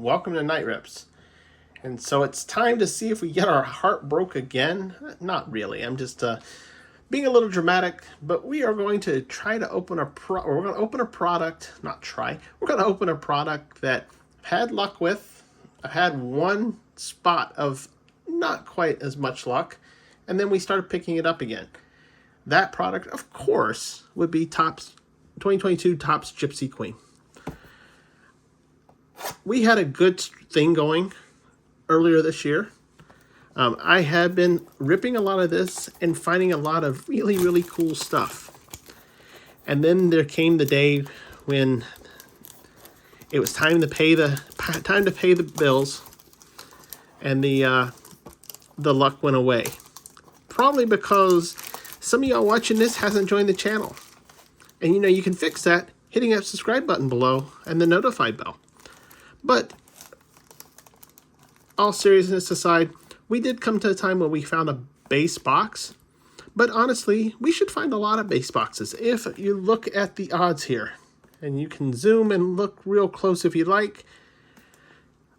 welcome to Night Rips. And so it's time to see if we get our heart broke again. Not really, I'm just being a little dramatic, but we are going to try to open we're going to open a product, not try, we're going to open a product that I've had luck with. I've had one spot of not quite as much luck, and then we started picking it up again. That product, of course, would be Topps 2022 Topps Gypsy Queen. We had a good thing going earlier this year. I had been ripping a lot of this and finding a lot of really, really cool stuff. And then there came the day when it was time to pay the bills, and the luck went away. Probably because some of y'all watching this hasn't joined the channel. And you know, you can fix that hitting that subscribe button below and the notify bell. But all seriousness aside, we did come to a time when we found a base box. But honestly, we should find a lot of base boxes. If you look at the odds here, and you can zoom and look real close if you like,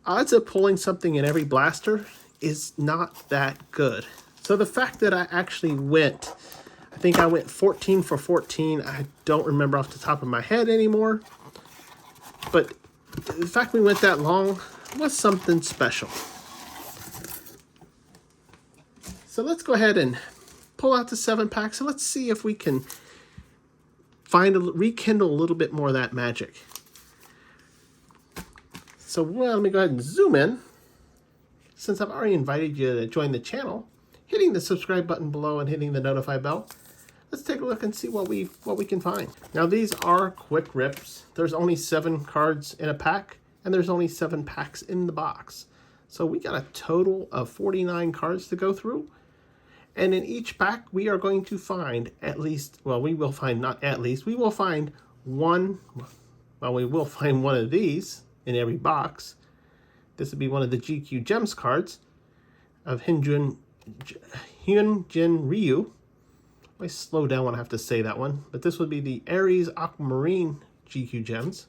odds of pulling something in every blaster is not that good. So the fact that I actually I think I went 14 for 14. I don't remember off the top of my head anymore. But the fact we went that long was something special. So let's go ahead and pull out the 7-pack. So let's see if we can rekindle a little bit more of that magic. So let me go ahead and zoom in. Since I've already invited you to join the channel, hitting the subscribe button below and hitting the notify bell, let's take a look and see what we can find. Now these are quick rips. There's only 7 cards in a pack, and there's only 7 packs in the box. So we got a total of 49 cards to go through. And in each pack, we are going to find at least, well, we will find, not at least, we will find one of these in every box. This would be one of the GQ Gems cards of Hyunjin Ryu. I slow down when I have to say that one. But this would be the Aries Aquamarine GQ Gems.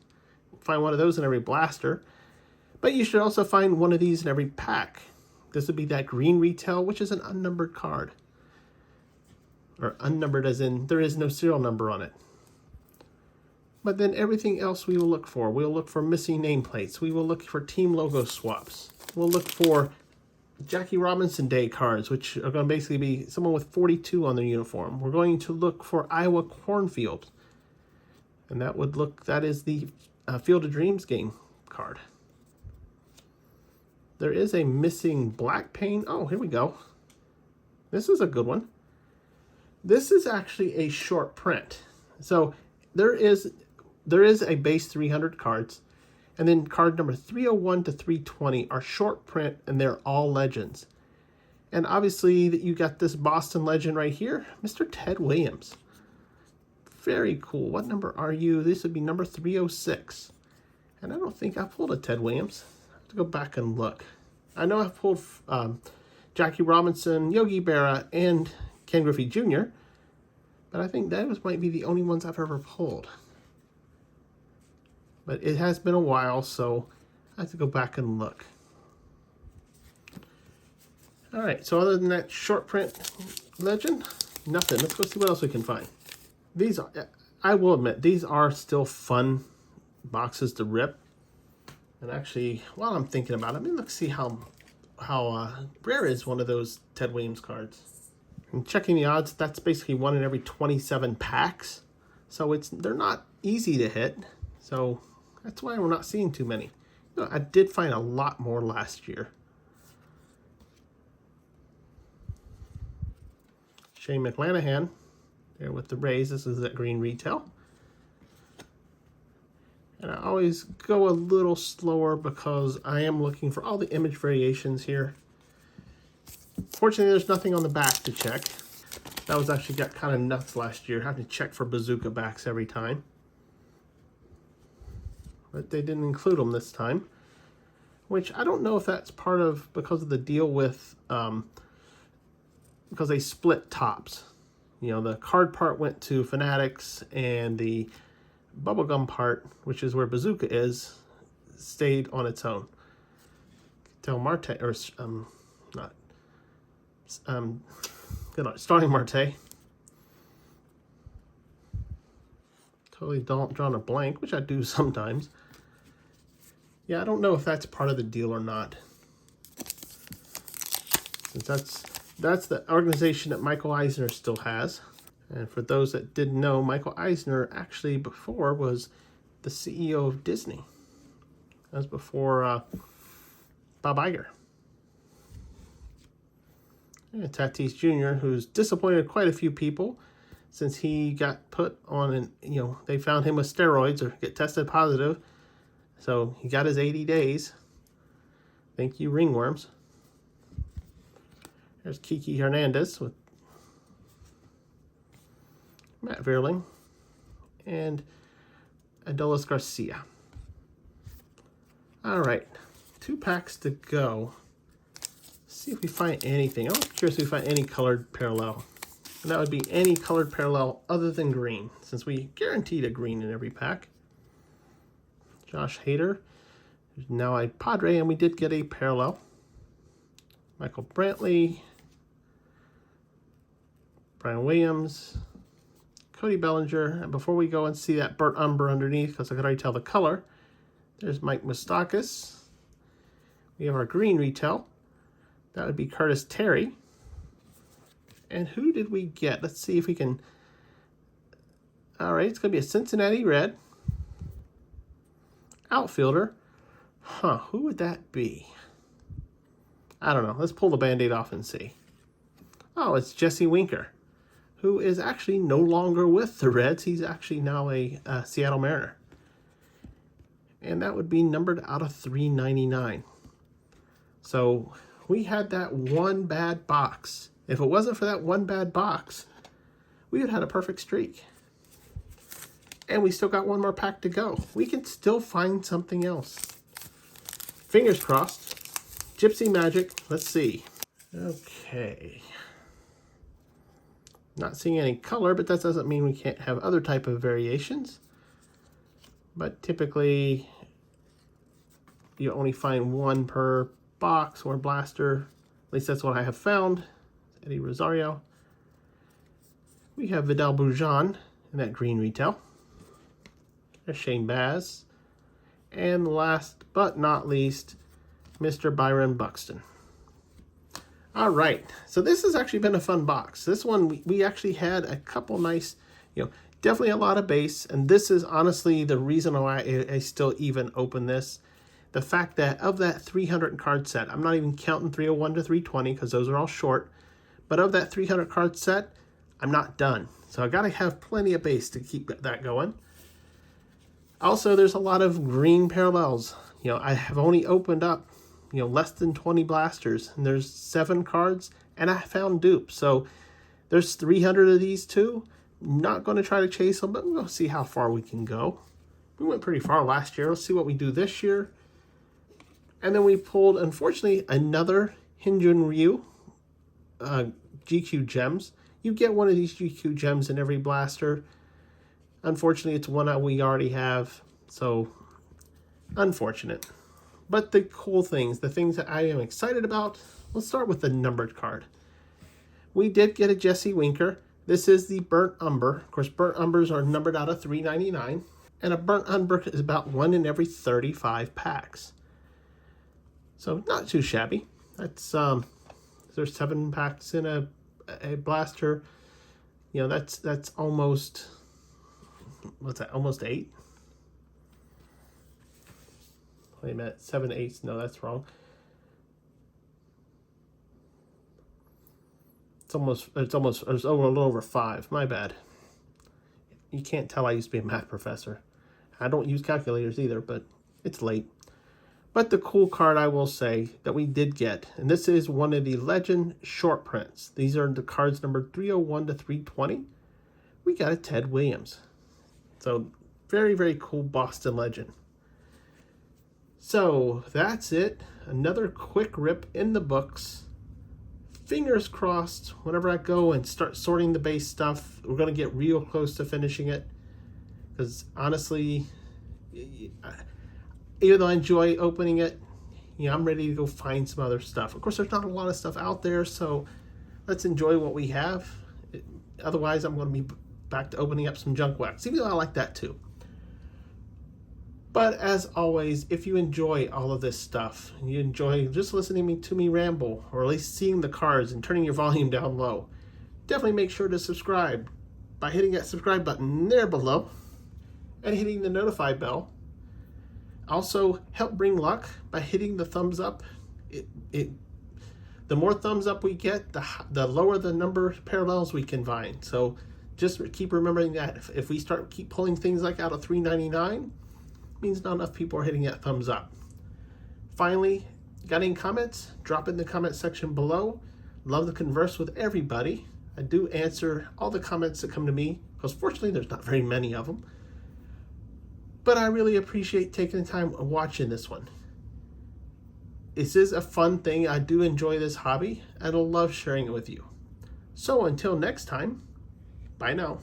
Find one of those in every blaster. But you should also find one of these in every pack. This would be that green retail, which is an unnumbered card. Or unnumbered as in there is no serial number on it. But then everything else we will look for. We'll look for missing nameplates. We will look for team logo swaps. We'll look for Jackie Robinson Day cards, which are going to basically be someone with 42 on their uniform. We're going to look for Iowa Cornfield. And that is the Field of Dreams game card. There is a missing black pane. Oh, here we go. This is a good one. This is actually a short print. So there is a base 300 cards, and then card number 301 to 320 are short print, and they're all legends. And obviously you got this Boston legend right here, Mr. Ted Williams. Very cool. What number are you? This would be number 306. And I don't think I pulled a Ted Williams. I have to go back and look. I know I've pulled Jackie Robinson, Yogi Berra, and Ken Griffey Jr., but I think those might be the only ones I've ever pulled. But it has been a while, so I have to go back and look. All right, so other than that short print legend, nothing. Let's go see what else we can find. These are, I will admit, these are still fun boxes to rip. And actually, while I'm thinking about it, let's see how rare is one of those Ted Williams cards. I'm checking the odds. That's basically 1 in every 27 packs. So they're not easy to hit. So that's why we're not seeing too many. You know, I did find a lot more last year. Shane McClanahan there with the Rays. This is that green retail. And I always go a little slower because I am looking for all the image variations here. Fortunately, there's nothing on the back to check. That was actually got kind of nuts last year, having to check for bazooka backs every time. But they didn't include them this time, which I don't know if that's because of the deal with, because they split Topps. You know, the card part went to Fanatics, and the bubblegum part, which is where bazooka is, stayed on its own. Del Marte, or not, Starling Marte. Totally drawn a blank, which I do sometimes. Yeah, I don't know if that's part of the deal or not. Since that's the organization that Michael Eisner still has. And for those that didn't know, Michael Eisner actually before was the CEO of Disney. That was before Bob Iger. And Tatis Jr., who's disappointed quite a few people since he got put on an, they found him with steroids or get tested positive. So he got his 80 days. Thank you, ringworms. There's Kiki Hernandez with Matt Vierling and Adolis Garcia. All right, 2 packs to go. See if we find anything. I'm curious if we find any colored parallel. And that would be any colored parallel other than green, since we guaranteed a green in every pack. Josh Hader, who's now a Padre, and we did get a parallel. Michael Brantley, Brian Williams, Cody Bellinger. And before we go and see that burnt umber underneath, because I could already tell the color, there's Mike Moustakas. We have our green retail. That would be Curtis Terry. And who did we get? Let's see if we can. All right, it's going to be a Cincinnati Red. Outfielder. Who would that be? I don't know. Let's pull the Band-Aid off and see. Oh, it's Jesse Winker, who is actually no longer with the Reds. He's actually now a Seattle Mariner. And that would be numbered out of 399. So we had that one bad box. If it wasn't for that one bad box, we would have had a perfect streak. And we still got one more pack to go. We can still find something else. Fingers crossed. Gypsy Magic. Let's see. Okay. Not seeing any color, but that doesn't mean we can't have other type of variations. But typically, you only find one per box or blaster. At least that's what I have found. Eddie Rosario. We have Vidal Brujan in that green retail. There's Shane Baz. And last but not least, Mr. Byron Buxton. All right, so this has actually been a fun box. This one, we actually had a couple nice, definitely a lot of base. And this is honestly the reason why I still even open this. The fact that of that 300 card set, I'm not even counting 301 to 320 because those are all short. But of that 300 card set, I'm not done. So I got to have plenty of base to keep that going. Also, there's a lot of green parallels. I have only opened up, less than 20 blasters. And there's 7 cards, and I found dupes. So there's 300 of these too. Not going to try to chase them, but we'll see how far we can go. We went pretty far last year. Let's see what we do this year. And then we pulled, unfortunately, another Hyunjin Ryu GQ Gems. You get one of these GQ Gems in every blaster. Unfortunately, it's one we already have, so unfortunate. But the cool things, the things that I am excited about, let's start with the numbered card. We did get a Jesse Winker. This is the Burnt Umber. Of course, Burnt Umbers are numbered out of 399. And a Burnt Umber is about 1 in every 35 packs. So not too shabby. That's there's 7 packs in a blaster. That's almost, what's that? Almost 8. Wait a minute, 7 8. No, that's wrong. It's a little over 5. My bad. You can't tell I used to be a math professor. I don't use calculators either, but it's late. But the cool card I will say that we did get, and this is one of the Legend short prints. These are the cards numbered 301 to 320. We got a Ted Williams. So very, very cool Boston Legend. So that's it. Another quick rip in the books. Fingers crossed, whenever I go and start sorting the base stuff, we're going to get real close to finishing it. Because honestly, even though I enjoy opening it, you know, I'm ready to go find some other stuff. Of course, there's not a lot of stuff out there, so let's enjoy what we have. Otherwise, I'm going to be back to opening up some junk wax, even though I like that too. But as always, if you enjoy all of this stuff, and you enjoy just listening to me ramble, or at least seeing the cards and turning your volume down low, definitely make sure to subscribe by hitting that subscribe button there below and hitting the notify bell. Also, help bring luck by hitting the thumbs up. The more thumbs up we get, the lower the number of parallels we can find. So just keep remembering that if we keep pulling things like out of $3.99, means not enough people are hitting that thumbs up. Finally, got any comments? Drop in the comment section below. Love to converse with everybody. I do answer all the comments that come to me, because fortunately there's not very many of them. But I really appreciate taking the time watching this one. This is a fun thing. I do enjoy this hobby, and I love sharing it with you. So until next time, bye now.